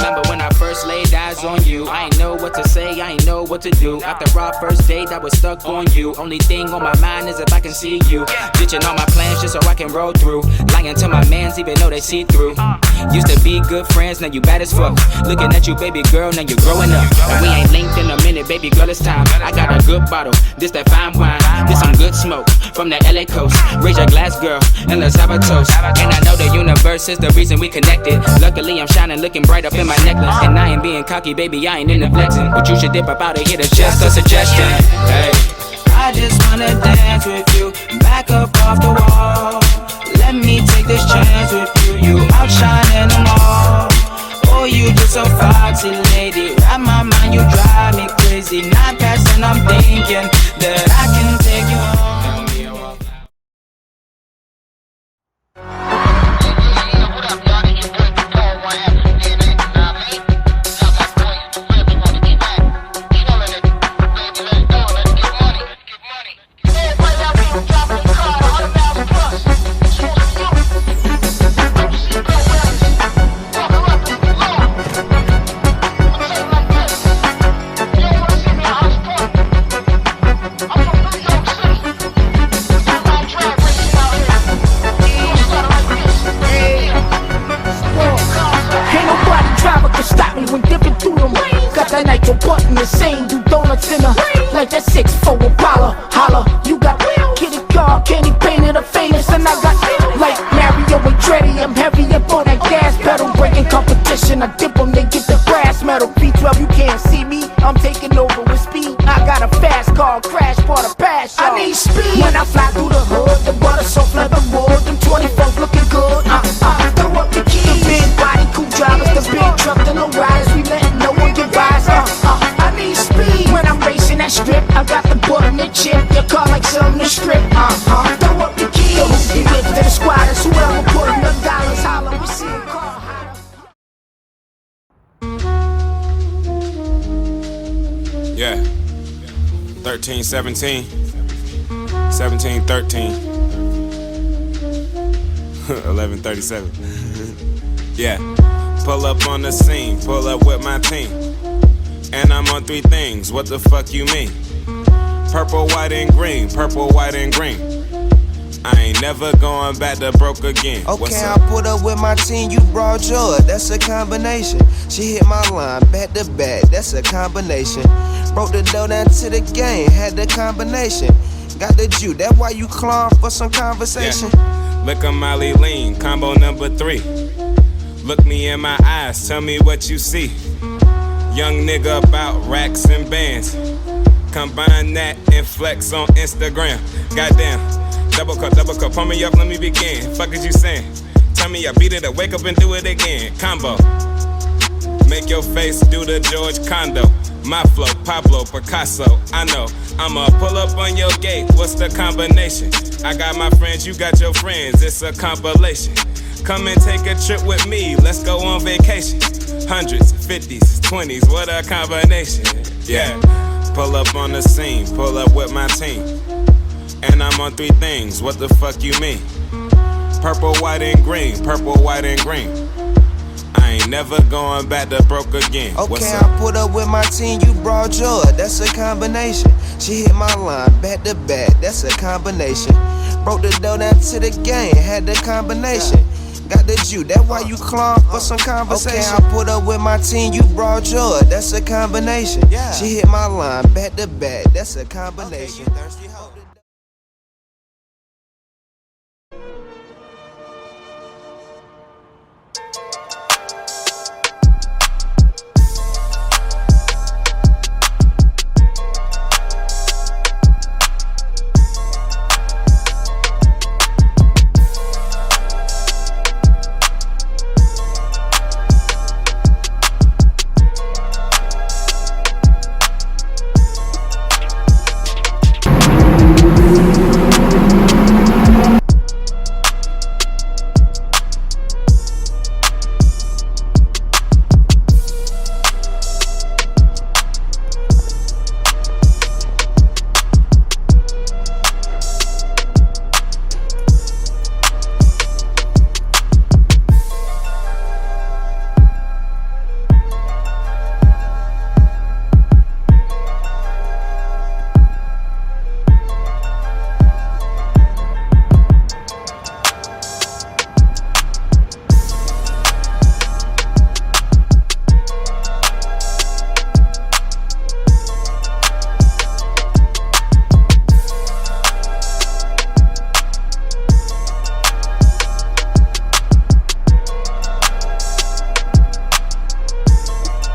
remember when I first laid eyes on you. I ain't know what to say, I ain't know what to do. After our first date, I was stuck on you. Only thing on my mind is if I can see you. Ditching all my plans just so I can roll through. Lying to my mans even though they see through. Used to be good friends, now you bad as fuck. Looking at you, baby girl, now you're growing up. And we ain't linked in a minute, baby girl, it's time. I got a good bottle, this that fine wine. This some good smoke from the LA coast. Raise your glass, girl, and let's have a toast. And I know the universe is the reason we connected. Luckily I'm shining, looking bright up in my necklace. And I ain't being cocky, baby, I ain't into flexing. But you should dip up out of here, that's just a suggestion. Hey, I just wanna dance with you, back up off the wall. Let me take this chance with you, you outshining them all. Oh, you just so foxy, lady. Wrap my mind, you drive me crazy. Not passing, I'm thinking that I can take you home. Button the same, do donuts in a like that 6'4" Apollo. Holla, you got kitty car, candy painted a famous, and I got like Mario and Dreddy. I'm heavy up on that gas pedal, breaking competition. I dip them, they get the brass metal. B12, you can't see me, I'm taking over with speed. I got a fast car, crash for the pass. I need speed when I fly through the hood. The butter soft leather wood, them 24s looking good. Throw up the keys. The big body, cool drivers, the big truck, the low riders. We letting no one get by. I need speed when I'm racing that strip. I got the button and chip. Your car like something to strip. Throw up the keys. The hoopty whip to the squatters. Whoever put enough dollars, holler. We see a car. Yeah. 13, 17. 17, 13. 11:37. Yeah. Pull up on the scene. Pull up with my team. And I'm on three things, what the fuck you mean? Purple, white, and green, purple, white, and green. I ain't never going back to broke again. Okay, I put up with my team, you brought yours, that's a combination. She hit my line, back to back, that's a combination. Broke the door down to the game, had the combination. Got the Jew, that's why you clawing for some conversation. Yeah. Look at Molly Lean, combo number 3. Look me in my eyes, tell me what you see. Young nigga about racks and bands. Combine that and flex on Instagram. Goddamn, double cup, pull me up, let me begin. Fuck is you saying? Tell me I beat it up, wake up and do it again. Combo. Make your face do the George Condo. My flow, Pablo, Picasso, I know. I'ma pull up on your gate, what's the combination? I got my friends, you got your friends, it's a compilation. Come and take a trip with me, let's go on vacation. 100s, 50s, 20s, what a combination. Yeah, pull up on the scene, pull up with my team. And I'm on three things, what the fuck you mean? Purple, white, and green, purple, white, and green. I ain't never going back to broke again. Okay, I put up with my team, you brought yours, that's a combination. She hit my line, back to back, that's a combination. Broke the door down to the game, had the combination. Got the Jew, that's why you clawing for some conversation. Okay, I put up with my team, you brought yours, that's a combination. She hit my line, back to back, that's a combination.